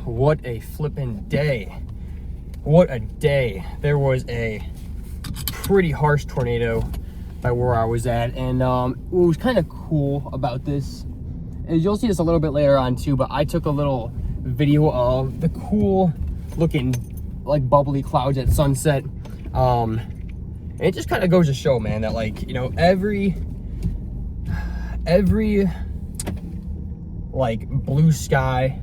what a flippin' day. What a day. There was a pretty harsh tornado by where I was at, and what was kind of cool about this is you'll see this a little bit later on too, but I took a little video of the cool looking like bubbly clouds at sunset. And it just kind of goes to show, man, that like, you know, every like blue sky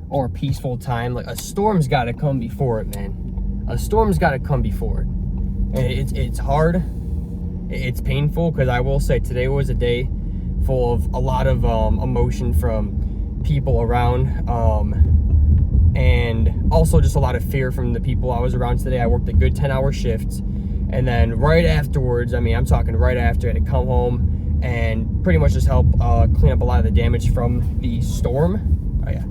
or peaceful time, like a storm's got to come before it, man. A storm's got to come before it. And it's hard, it's painful, because I will say today was a day full of a lot of emotion from people around, and also just a lot of fear from the people I was around today. I worked a good 10-hour shift, and then right afterwards, I mean, I'm talking right after, I had to come home and pretty much just help clean up a lot of the damage from the storm. Oh yeah.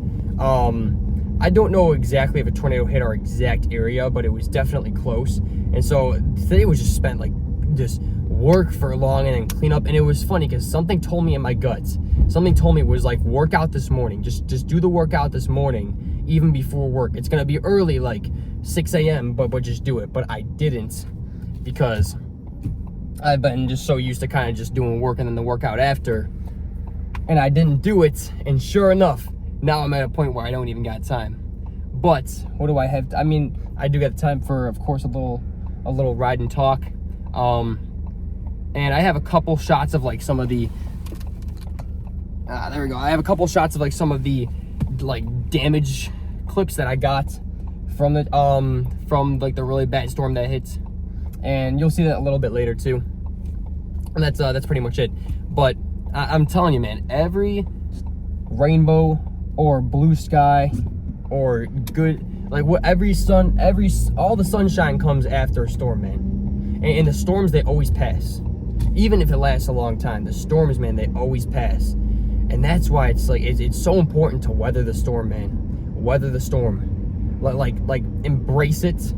I don't know exactly if a tornado hit our exact area, but it was definitely close. And so today was just spent like just work for long and then clean up. And it was funny because something told me in my guts, something told me it was like, work out this morning. Just do the workout this morning, even before work. It's gonna be early, like 6 a.m., but just do it. But I didn't, because I've been just so used to kind of just doing work and then the workout after, and I didn't do it. And sure enough, now I'm at a point where I don't even got time. But what do I have? I mean, I do get time for, of course, a little ride and talk. And I have a couple shots of like some of the, there we go. I have a couple shots of like some of the like damage clips that I got from the, from like the really bad storm that hit. And you'll see that a little bit later too. And that's pretty much it. But I'm telling you, man, every rainbow or blue sky or good, like what, all the sunshine comes after a storm, man. And the storms, they always pass. Even if it lasts a long time, the storms, man, they always pass. And that's why it's like, it's so important to weather the storm, man. Weather the storm. Like embrace it.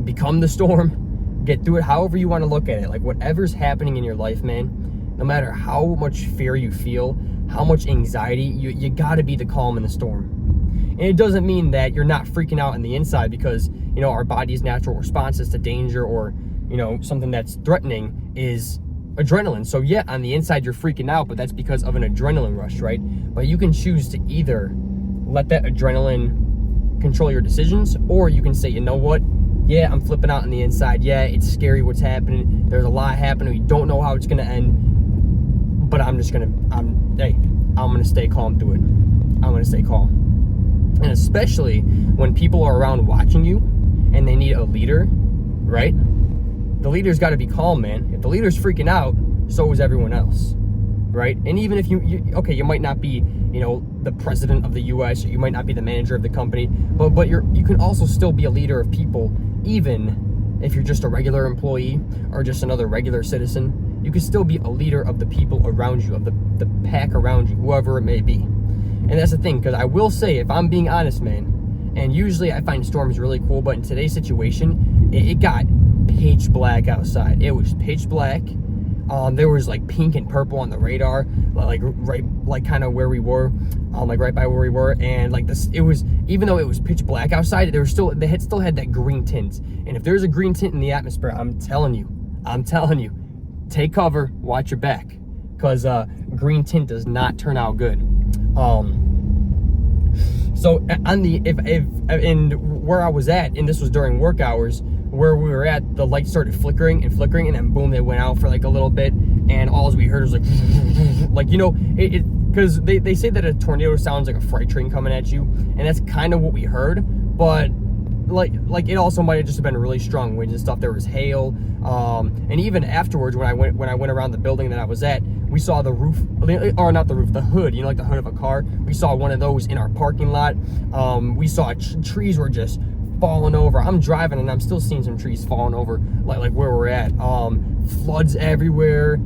Become the storm. Get through it however you want to look at it. Like whatever's happening in your life, man, no matter how much fear you feel, how much anxiety, you got to be the calm in the storm. And it doesn't mean that you're not freaking out on the inside, because, you know, our body's natural responses to danger or, you know, something that's threatening is adrenaline. So yeah, on the inside you're freaking out, but that's because of an adrenaline rush, right? But you can choose to either let that adrenaline control your decisions, or you can say, you know what? Yeah, I'm flipping out on the inside. Yeah, it's scary what's happening. There's a lot happening. You don't know how it's going to end. But I'm gonna stay calm through it. I'm gonna stay calm. And especially when people are around watching you and they need a leader, right? The leader's got to be calm, man. If the leader's freaking out, so is everyone else, right? And even if you you might not be, you know, the president of the U.S., or you might not be the manager of the company, but you can also still be a leader of people, even if you're just a regular employee or just another regular citizen. You can still be a leader of the people around you, of the pack around you, whoever it may be. And that's the thing, because I will say, if I'm being honest, man, and usually I find storms really cool, but in today's situation, it got pitch black outside. It was pitch black. There was like pink and purple on the radar, like right, like kind of where we were, like right by where we were. And like this, it was, even though it was pitch black outside, they still had that green tint. And if there's a green tint in the atmosphere, I'm telling you, take cover, watch your back, because green tint does not turn out good. So on the and where I was at, and this was during work hours, where we were at, the lights started flickering, and then boom, they went out for like a little bit, and all we heard was like you know, because they say that a tornado sounds like a freight train coming at you, and that's kind of what we heard, but like it also might have just been really strong winds and stuff. There was hail, and even afterwards when I went around the building that I was at, we saw the roof, or not the roof, the hood, you know, like the hood of a car. We saw one of those in our parking lot. We saw trees were just falling over. I'm driving and I'm still seeing some trees falling over, like where we're at. Floods everywhere,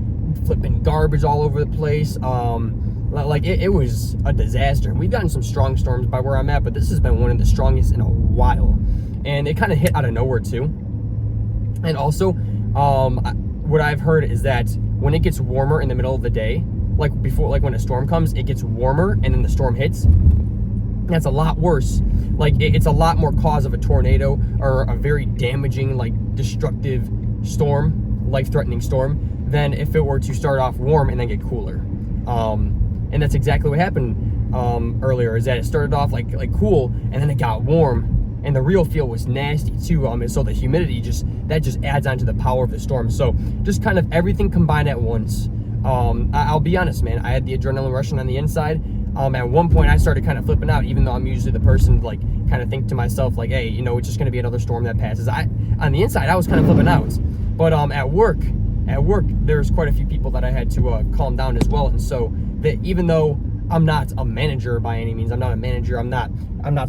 flipping garbage all over the place. Like it was a disaster. We've gotten some strong storms by where I'm at, but this has been one of the strongest in a while, and it kind of hit out of nowhere too. And also, what I've heard is that when it gets warmer in the middle of the day, like when a storm comes, it gets warmer, and then the storm hits. That's a lot worse. Like, it's a lot more cause of a tornado or a very damaging, like, destructive storm, life-threatening storm, than if it were to start off warm and then get cooler. And that's exactly what happened earlier, is that it started off like cool, and then it got warm, and the real feel was nasty too. And so the humidity just adds on to the power of the storm. So just kind of everything combined at once. I'll be honest, man, I had the adrenaline rushing on the inside. At one point I started kind of flipping out, even though I'm usually the person to, like, kind of think to myself, like, hey, you know, it's just going to be another storm that passes. On the inside, I was kind of flipping out. But at work, there's quite a few people that I had to calm down as well. And so that even though I'm not a manager by any means, I'm not a manager, I'm not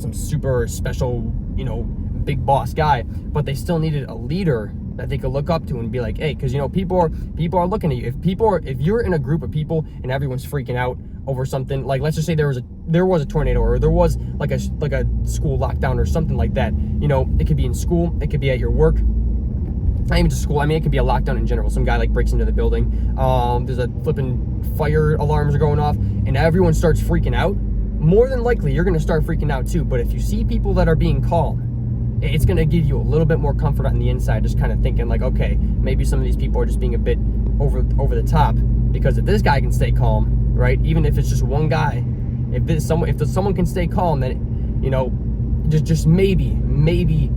some super special, you know, big boss guy, but they still needed a leader that they could look up to and be like, hey, because, you know, people are looking at you. If you're in a group of people and everyone's freaking out over something, like, let's just say there was a tornado, or there was like a school lockdown or something like that. You know, it could be in school, it could be at your work, not even just school. I mean, it could be a lockdown in general. Some guy like breaks into the building, there's a flipping fire alarms are going off, and everyone starts freaking out. More than likely, you're gonna start freaking out too. But if you see people that are being calm, it's gonna give you a little bit more comfort on the inside, just kind of thinking like, okay, maybe some of these people are just being a bit over the top, because if this guy can stay calm, right, even if it's just one guy, if someone can stay calm, then, you know, just maybe,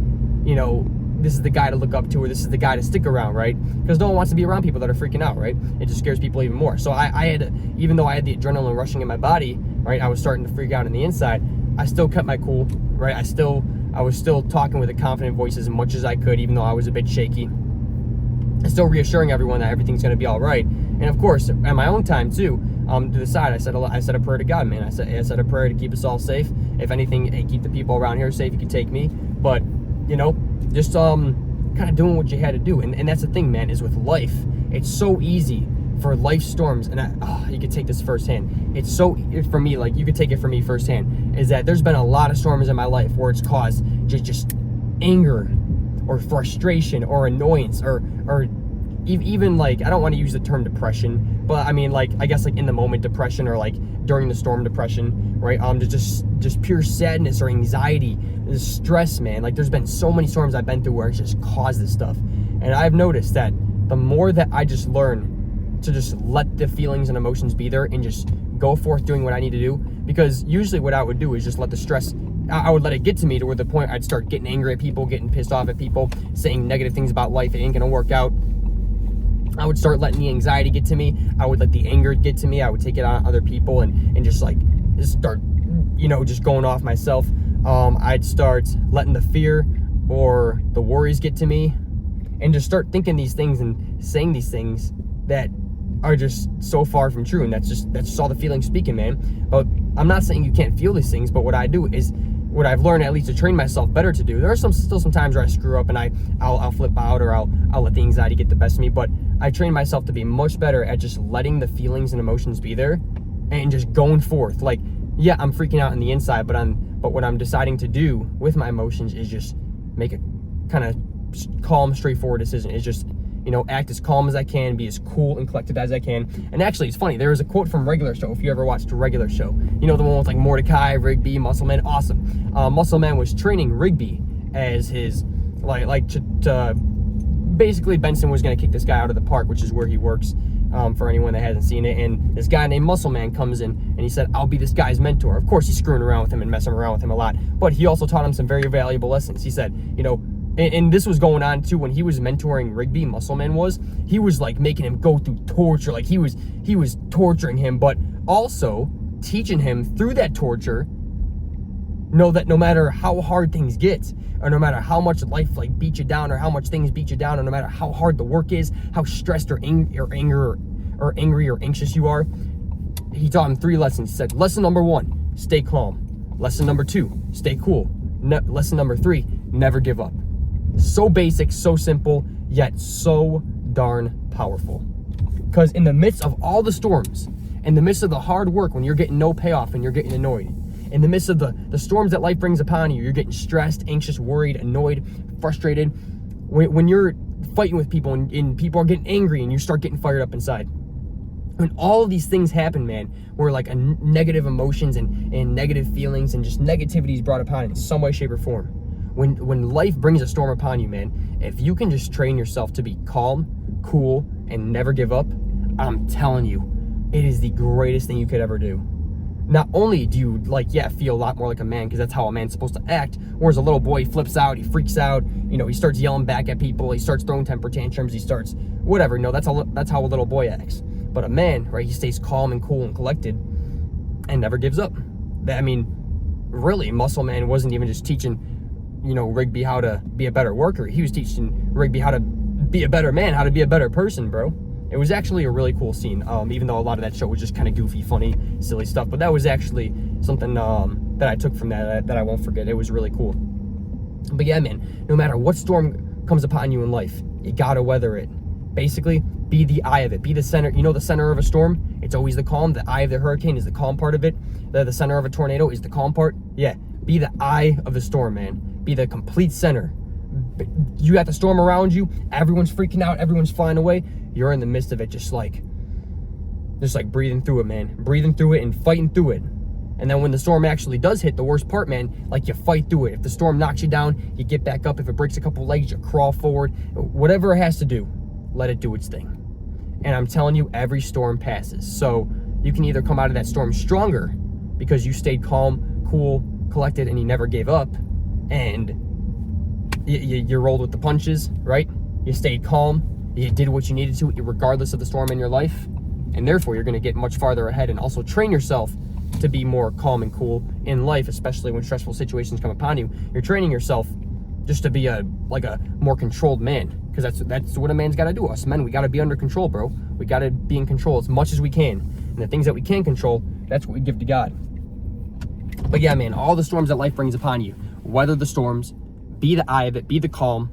you know, this is the guy to look up to, or this is the guy to stick around, right? Because no one wants to be around people that are freaking out, right? It just scares people even more. So I had, even though I had the adrenaline rushing in my body, right, I was starting to freak out on the inside, I still kept my cool, right? I was still talking with a confident voice as much as I could, even though I was a bit shaky. And still reassuring everyone that everything's gonna be all right. And of course, at my own time too, to the side, I said a prayer to God, man. I said a prayer to keep us all safe. If anything, hey, keep the people around here safe. You can take me, but, you know, just kind of doing what you had to do. And that's the thing, man, is with life, it's so easy for life storms, and you could take this firsthand. It's so, for me, like, you could take it from me firsthand, is that there's been a lot of storms in my life where it's caused just anger or frustration or annoyance or even, like, I don't want to use the term depression, but I mean, like, I guess, like, in the moment depression, or like during the storm depression, right? Just pure sadness or anxiety, stress, man. Like, there's been so many storms I've been through where it's just caused this stuff. And I've noticed that the more that I just learn to just let the feelings and emotions be there and just go forth doing what I need to do, because usually what I would do is just let the stress, I would let it get to me to where the point I'd start getting angry at people, getting pissed off at people, saying negative things about life. It ain't gonna work out. I would start letting the anxiety get to me. I would let the anger get to me. I would take it on other people and just start, you know, just going off myself. I'd start letting the fear or the worries get to me, and just start thinking these things and saying these things that are just so far from true. And that's just all the feelings speaking, man. But I'm not saying you can't feel these things, but what I do is, what I've learned at least to train myself better to do. There are still some times where I screw up and I'll flip out, or I'll let the anxiety get the best of me, but I train myself to be much better at just letting the feelings and emotions be there and just going forth. Like, yeah, I'm freaking out on the inside, but what I'm deciding to do with my emotions is just make a kind of calm, straightforward decision. It's just, you know, act as calm as I can, be as cool and collected as I can. And actually, it's funny, there was a quote from Regular Show, if you ever watched a Regular Show. You know, the one with like Mordecai, Rigby, Muscle Man, awesome. Muscle Man was training Rigby as his, basically Benson was going to kick this guy out of the park, which is where he works, for anyone that hasn't seen it. And this guy named Muscle Man comes in and he said, I'll be this guy's mentor. Of course, he's screwing around with him and messing around with him a lot, but he also taught him some very valuable lessons. He said, you know, and this was going on too when he was mentoring Rigby, Muscleman he was like making him go through torture, like he was torturing him, but also teaching him through that torture, know that no matter how hard things get, or no matter how much life like beats you down, or how much things beat you down, or no matter how hard the work is, how stressed or angry or anxious you are, he taught him 3 lessons. He said, lesson number 1, stay calm. Lesson number 2, stay cool. Lesson number 3, never give up. So basic, so simple, yet so darn powerful. Because in the midst of all the storms, in the midst of the hard work, when you're getting no payoff and you're getting annoyed, in the midst of the storms that life brings upon you, you're getting stressed, anxious, worried, annoyed, frustrated. When you're fighting with people and people are getting angry and you start getting fired up inside, When all of these things happen, man, where like negative emotions and negative feelings and just negativity is brought upon in some way, shape, or form. When life brings a storm upon you, man, if you can just train yourself to be calm, cool, and never give up, I'm telling you, it is the greatest thing you could ever do. Not only do you, feel a lot more like a man, because that's how a man's supposed to act, whereas a little boy, he flips out, he freaks out, he starts yelling back at people, he starts throwing temper tantrums, he starts whatever, that's how a little boy acts. But a man, right, he stays calm and cool and collected and never gives up. Really, Muscle Man wasn't even just teaching, Rigby how to be a better worker. He was teaching Rigby how to be a better man, how to be a better person, bro. It was actually a really cool scene, even though a lot of that show was just kind of goofy, funny, silly stuff. But that was actually something that I took from that I won't forget. It was really cool. But yeah, man, no matter what storm comes upon you in life, you gotta weather it. Basically, be the eye of it. Be the center. The center of a storm? It's always the calm. The eye of the hurricane is the calm part of it. The center of a tornado is the calm part. Yeah, be the eye of the storm, man. Be the complete center. You got the storm around you. Everyone's freaking out. Everyone's flying away. You're in the midst of it, just like breathing through it, man. Breathing through it and fighting through it. And then when the storm actually does hit, the worst part, man, you fight through it. If the storm knocks you down, you get back up. If it breaks a couple legs, you crawl forward. Whatever it has to do, let it do its thing. And I'm telling you, every storm passes. So you can either come out of that storm stronger because you stayed calm, cool, collected, and you never gave up, and you rolled with the punches, right? You stayed calm, you did what you needed to regardless of the storm in your life, and therefore you're going to get much farther ahead and also train yourself to be more calm and cool in life, especially when stressful situations come upon you. You're training yourself just to be a more controlled man, because that's what a man's got to do. Us men, we got to be under control, bro. We got to be in control as much as we can, and the things that we can control, that's what we give to God. But yeah, man, all the storms that life brings upon you, weather the storms, be the eye of it, be the calm,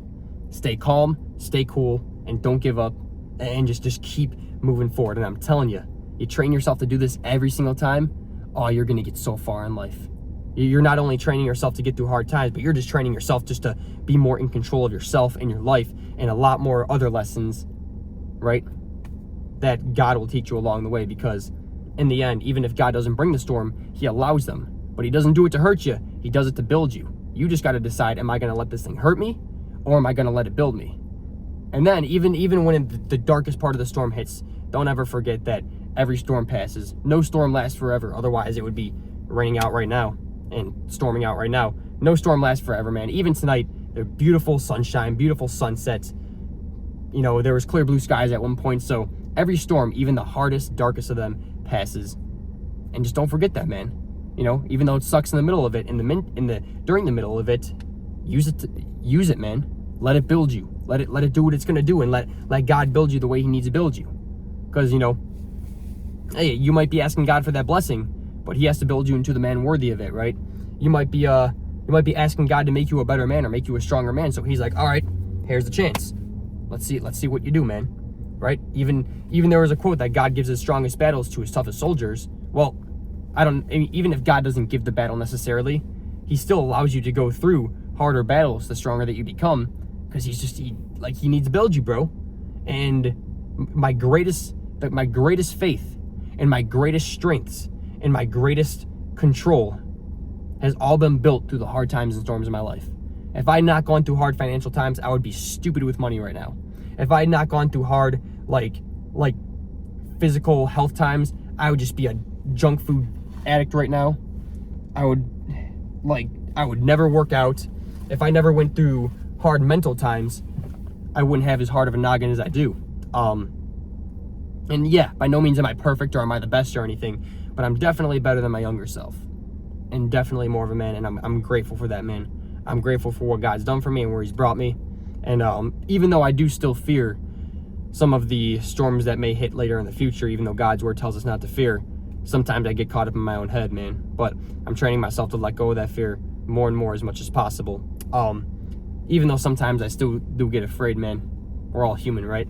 stay cool, and don't give up, and just keep moving forward. And I'm telling you, you train yourself to do this every single time, you're gonna get so far in life. You're not only training yourself to get through hard times, but you're just training yourself just to be more in control of yourself and your life, and a lot more other lessons, right, that God will teach you along the way. Because in the end, even if God doesn't bring the storm, he allows them, but he doesn't do it to hurt you. He does it to build you. You just got to decide, am I going to let this thing hurt me, or am I going to let it build me? And then even when the darkest part of the storm hits, don't ever forget that every storm passes. No storm lasts forever. Otherwise, it would be raining out right now and storming out right now. No storm lasts forever, man. Even tonight, there beautiful sunshine, beautiful sunsets. There was clear blue skies at one point. So every storm, even the hardest, darkest of them, passes. And just don't forget that, man. Even though it sucks in the middle of it, during the middle of it, use it, man. Let it build you. Let it do what it's gonna do, and let God build you the way he needs to build you. Because hey, you might be asking God for that blessing, but he has to build you into the man worthy of it, right? You might be asking God to make you a better man or make you a stronger man. So he's like, all right, here's the chance. Let's see what you do, man. Right? Even there was a quote that God gives his strongest battles to his toughest soldiers. Well, even if God doesn't give the battle necessarily, he still allows you to go through harder battles the stronger that you become, because he needs to build you, bro. And my greatest faith and my greatest strengths and my greatest control has all been built through the hard times and storms in my life. If I had not gone through hard financial times, I would be stupid with money right now. If I had not gone through hard like physical health times, I would just be a junk food addict right now. I would never work out. If I never went through hard mental times, I wouldn't have as hard of a noggin as I do. And yeah, by no means am I perfect or am I the best or anything, but I'm definitely better than my younger self, and definitely more of a man, and I'm grateful for that, man. I'm grateful for what God's done for me and where he's brought me. And even though I do still fear some of the storms that may hit later in the future, even though God's word tells us not to fear, sometimes I get caught up in my own head, man. But I'm training myself to let go of that fear more and more as much as possible. Even though sometimes I still do get afraid, man. We're all human, right?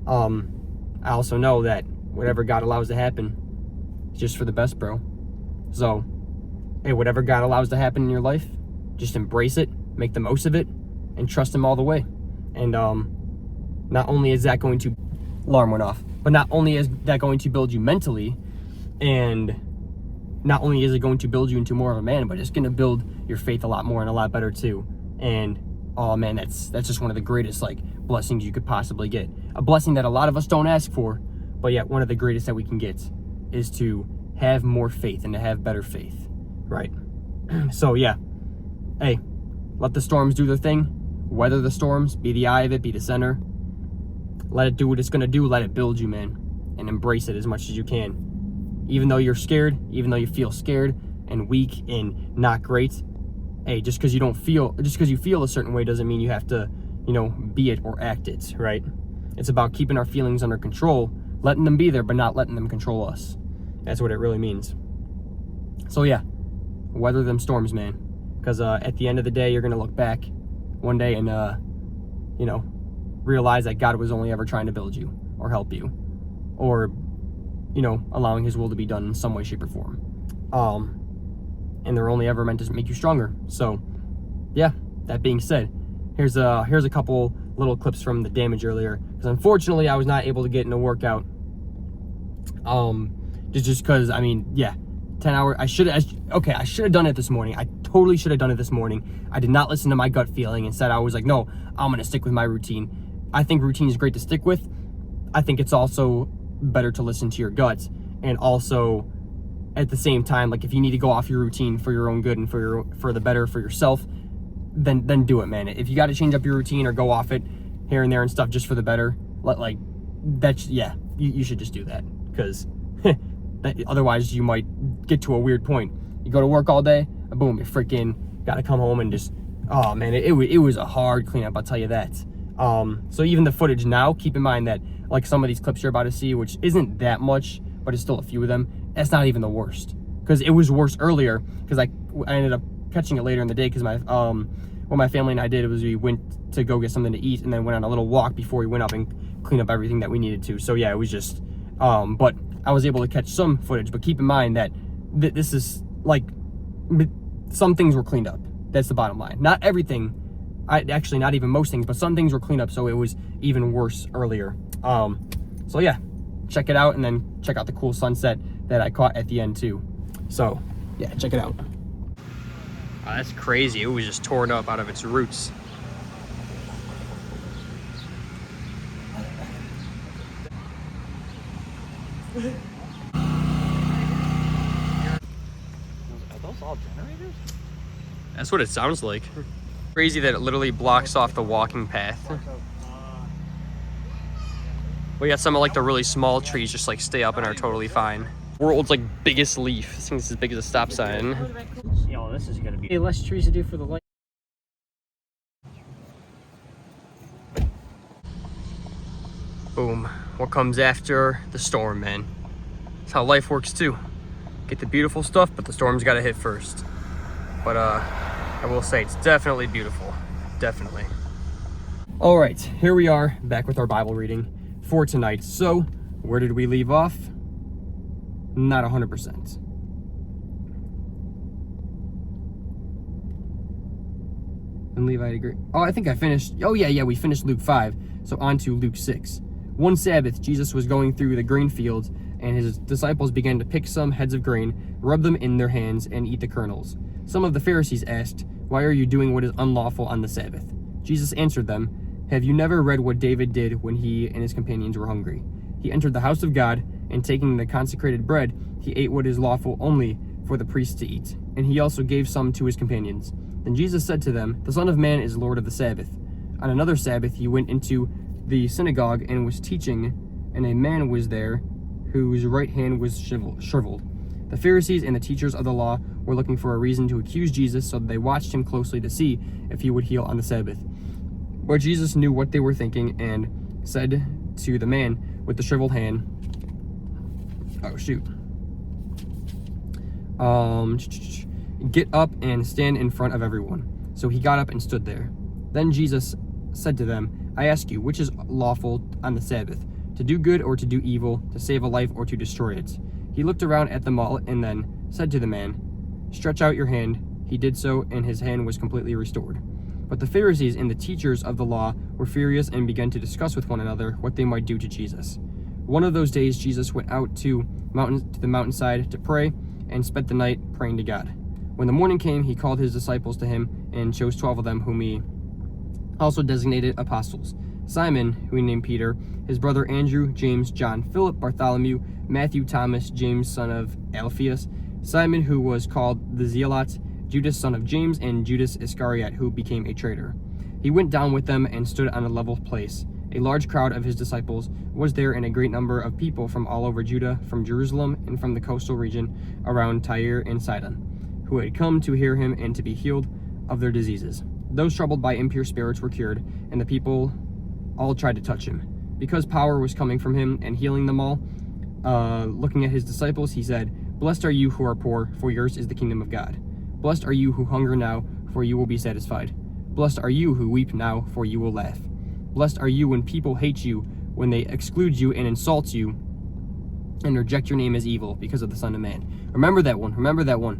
I also know that whatever God allows to happen is just for the best, bro. So, hey, whatever God allows to happen in your life, just embrace it, make the most of it, and trust him all the way. And not only is that going to alarm went off. But not only is that going to build you mentally, and not only is it going to build you into more of a man, but it's going to build your faith a lot more and a lot better too. And oh man, that's just one of the greatest like blessings you could possibly get. A blessing that a lot of us don't ask for, but yet one of the greatest that we can get is to have more faith and to have better faith, right? So yeah, hey, let the storms do their thing. Weather the storms, be the eye of it, be the center. Let it do what it's gonna do, let it build you, man. And embrace it as much as you can. Even though you're scared, even though you feel scared and weak and not great, hey, just because you feel a certain way doesn't mean you have to, be it or act it, right? It's about keeping our feelings under control, letting them be there, but not letting them control us. That's what it really means. So yeah, weather them storms, man. Because at the end of the day, you're gonna look back one day and realize that God was only ever trying to build you or help you, or allowing his will to be done in some way, shape, or form. And they're only ever meant to make you stronger. So yeah, that being said, here's a couple little clips from the damage earlier, because unfortunately I was not able to get in a workout, just because 10 hours. I should have done it this morning. I totally should have done it this morning. I did not listen to my gut feeling. Instead, I was like, no, I'm going to stick with my routine. I think routine is great to stick with. I think it's also better to listen to your guts. And also, at the same time, like if you need to go off your routine for your own good and for the better for yourself, then do it, man. If you got to change up your routine or go off it here and there and stuff just for the better, you should just do that. Because otherwise you might get to a weird point. You go to work all day, boom, you freaking gotta come home and just, oh man, it was a hard cleanup, I'll tell you that. So even the footage now, keep in mind that like some of these clips you're about to see, which isn't that much, but it's still a few of them, that's not even the worst. Because it was worse earlier, because I ended up catching it later in the day, because what my family and I did was we went to go get something to eat and then went on a little walk before we went up and cleaned up everything that we needed to. So yeah, it was just, but I was able to catch some footage. But keep in mind that this is like, some things were cleaned up. That's the bottom line. Not everything, actually not even most things, but some things were cleaned up, so it was even worse earlier. So yeah, check it out, and then check out the cool sunset that I caught at the end too. So yeah, check it out. Oh, that's crazy. It was just torn up out of its roots. Are those all generators? That's what it sounds like. Crazy that it literally blocks off the walking path. We got some of like the really small trees just like stay up and are totally fine. World's like biggest leaf. This thing's as big as a stop sign. Yo, this is gonna be less trees to do for the light. Boom. What comes after the storm, man? That's how life works too. Get the beautiful stuff, but the storm's gotta hit first. But I will say it's definitely beautiful. Definitely. All right, here we are back with our Bible reading for tonight. So, where did we leave off? Not 100%. And Levi agree. Oh, I think I finished. Oh yeah, we finished Luke 5. So on to Luke 6. One Sabbath, Jesus was going through the grain fields, and his disciples began to pick some heads of grain, rub them in their hands, and eat the kernels. Some of the Pharisees asked, "Why are you doing what is unlawful on the Sabbath?" Jesus answered them, "Have you never read what David did when he and his companions were hungry? He entered the house of God, and taking the consecrated bread, he ate what is lawful only for the priests to eat, and he also gave some to his companions. Then Jesus said to them, 'The Son of Man is Lord of the Sabbath.' On another Sabbath he went into the synagogue and was teaching, and a man was there whose right hand was shriveled. The Pharisees and the teachers of the law were looking for a reason to accuse Jesus, so they watched him closely to see if he would heal on the Sabbath. But Jesus knew what they were thinking and said to the man with the shriveled hand, get up and stand in front of everyone. So he got up and stood there. Then Jesus said to them, I ask you, which is lawful on the Sabbath, to do good or to do evil, to save a life or to destroy it? He looked around at them all and then said to the man, stretch out your hand. He did so, and his hand was completely restored. But the Pharisees and the teachers of the law were furious and began to discuss with one another what they might do to Jesus. One of those days Jesus went out to the mountainside to pray and spent the night praying to God. When the morning came, he called his disciples to him and chose 12 of them, whom he also designated apostles: Simon, who he named Peter, his brother Andrew, James, John, Philip, Bartholomew, Matthew, Thomas, James, son of Alphaeus, Simon, who was called the Zealot, Judas, son of James, and Judas Iscariot, who became a traitor. He went down with them and stood on a level place. A large crowd of his disciples was there, and a great number of people from all over Judah, from Jerusalem, and from the coastal region around Tyre and Sidon, who had come to hear him and to be healed of their diseases. Those troubled by impure spirits were cured, and the people all tried to touch him, because power was coming from him and healing them all. Looking at his disciples, he said, "Blessed are you who are poor, for yours is the kingdom of God. Blessed are you who hunger now, for you will be satisfied. Blessed are you who weep now, for you will laugh. Blessed are you when people hate you, when they exclude you and insult you, and reject your name as evil because of the Son of Man." Remember that one. Remember that one.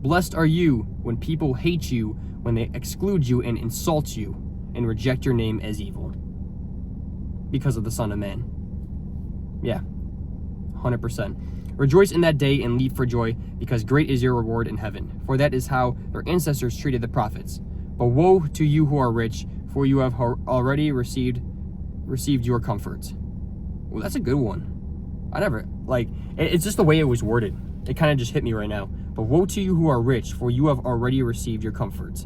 Blessed are you when people hate you, when they exclude you and insult you, and reject your name as evil because of the Son of Man. Yeah, 100%. Rejoice in that day and leap for joy, because great is your reward in heaven, for that is how their ancestors treated the prophets. But woe to you who are rich, for you have already received your comfort. Well, that's a good one. It's just the way it was worded. It kind of just hit me right now. But woe to you who are rich, for you have already received your comfort.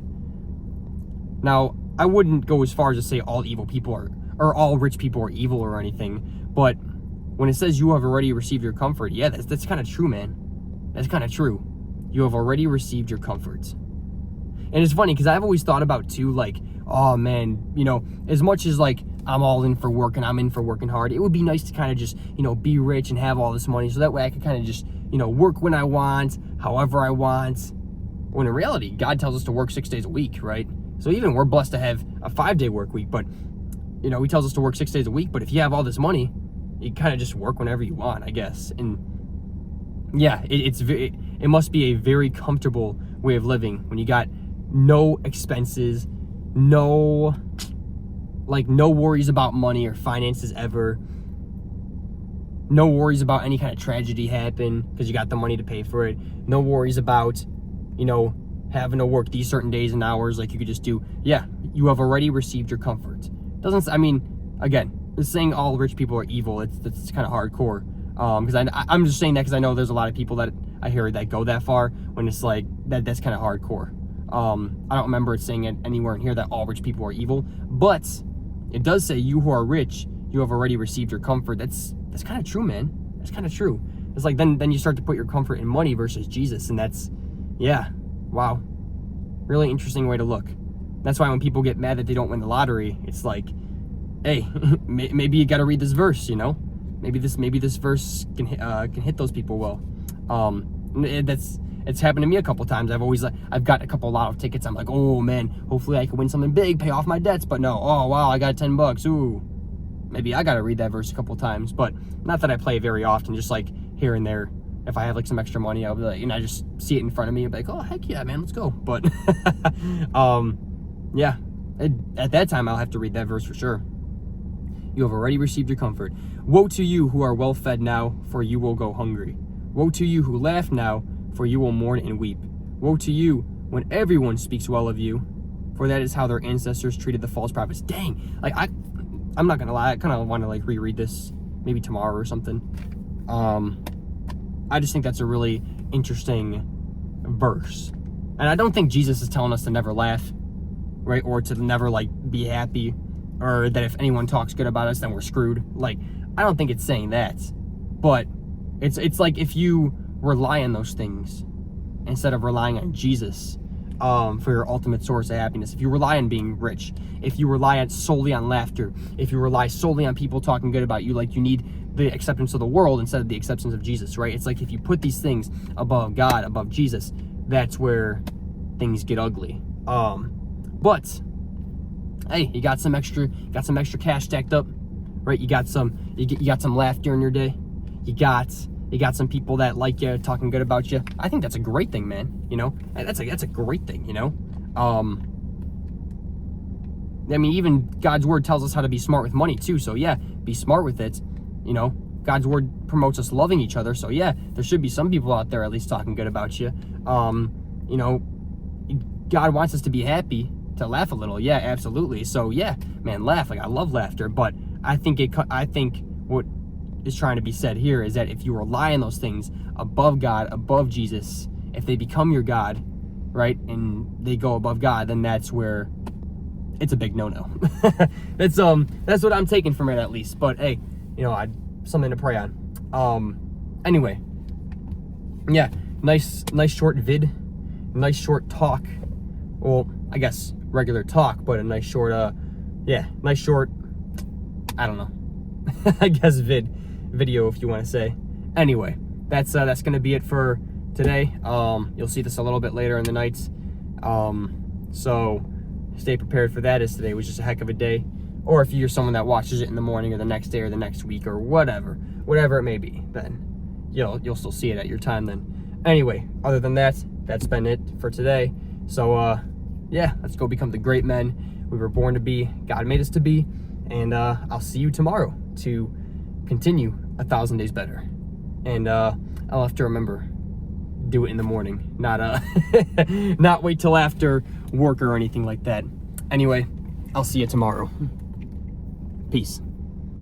Now, I wouldn't go as far as to say all evil people or all rich people are evil or anything, but when it says you have already received your comfort, yeah, that's kind of true, man. That's kind of true. You have already received your comfort. And it's funny because I've always thought about too, like, oh man, as much as like I'm all in for work and I'm in for working hard, it would be nice to kind of just, be rich and have all this money, so that way I could kind of just, work when I want, however I want. When in reality, God tells us to work 6 days a week, right? So even we're blessed to have a 5-day work week, but he tells us to work 6 days a week. But if you have all this money, you kind of just work whenever you want, I guess. And yeah, it must be a very comfortable way of living when you got no expenses, no worries about money or finances ever, no worries about any kind of tragedy happen because you got the money to pay for it, no worries about having to work these certain days and hours like you could just do. Yeah, you have already received your comfort. Again, saying all rich people are evil, it's kind of hardcore, because I'm just saying that because I know there's a lot of people that I hear that go that far, when it's like that's kind of hardcore. I don't remember it saying it anywhere in here that all rich people are evil, but it does say you who are rich, you have already received your comfort. That's kind of true, man. That's kind of true. It's like then you start to put your comfort in money versus Jesus, and wow, really interesting way to look. That's why when people get mad that they don't win the lottery, it's like, hey, maybe you got to read this verse. Maybe this verse can hit those people well. It's happened to me a couple times. I've got a couple lotto tickets. I'm like, oh man, hopefully I can win something big, pay off my debts. But no, oh wow, I got $10. Ooh, maybe I got to read that verse a couple times. But not that I play very often, just like here and there. If I have like some extra money, I'll be like, I just see it in front of me. I'll be like, oh heck yeah, man, let's go. But yeah, at that time I'll have to read that verse for sure. You have already received your comfort. Woe to you who are well fed now, for you will go hungry. Woe to you who laugh now, for you will mourn and weep. Woe to you when everyone speaks well of you, for that is how their ancestors treated the false prophets. Dang, I'm not gonna lie, I kind of want to reread this maybe tomorrow or something. I just think that's a really interesting verse, and I don't think Jesus is telling us to never laugh, right, or to never be happy, or that if anyone talks good about us, then we're screwed. I don't think it's saying that, but it's like if you rely on those things instead of relying on Jesus for your ultimate source of happiness. If you rely on being rich, if you rely solely on laughter, if you rely solely on people talking good about you, you need the acceptance of the world instead of the acceptance of Jesus, right? It's like if you put these things above God, above Jesus, that's where things get ugly. But hey, you got some extra cash stacked up, right? You got some laughter in your day. You got some people that like you, talking good about you. I think that's a great thing, man. That's a great thing. I mean, even God's word tells us how to be smart with money too. So yeah, be smart with it. You know, God's word promotes us loving each other. So yeah, there should be some people out there at least talking good about you. You know, God wants us to be happy, to laugh a little. Yeah, absolutely. So yeah, man, laugh. Like, I love laughter, but I think what is trying to be said here is that if you rely on those things above God, above Jesus, if they become your God, right, and they go above God, then that's where it's a big no-no. That's what I'm taking from it, at least. But hey, you know, something to pray on. Anyway, yeah, nice short vid, nice short talk. Well, I guess regular talk, but a nice short, nice short, I don't know. I guess video, if you want to say. Anyway, that's gonna be it for today. You'll see this a little bit later in the night. So stay prepared for that, as today was just a heck of a day. Or if you're someone that watches it in the morning or the next day or the next week or whatever it may be, then you'll still see it at your time then. Anyway, other than that, that's been it for today. So yeah, let's go become the great men we were born to be, God made us to be, and I'll see you tomorrow to continue 1,000 days better. And I'll have to remember, do it in the morning, not not wait till after work or anything like that. Anyway, I'll see you tomorrow. Peace.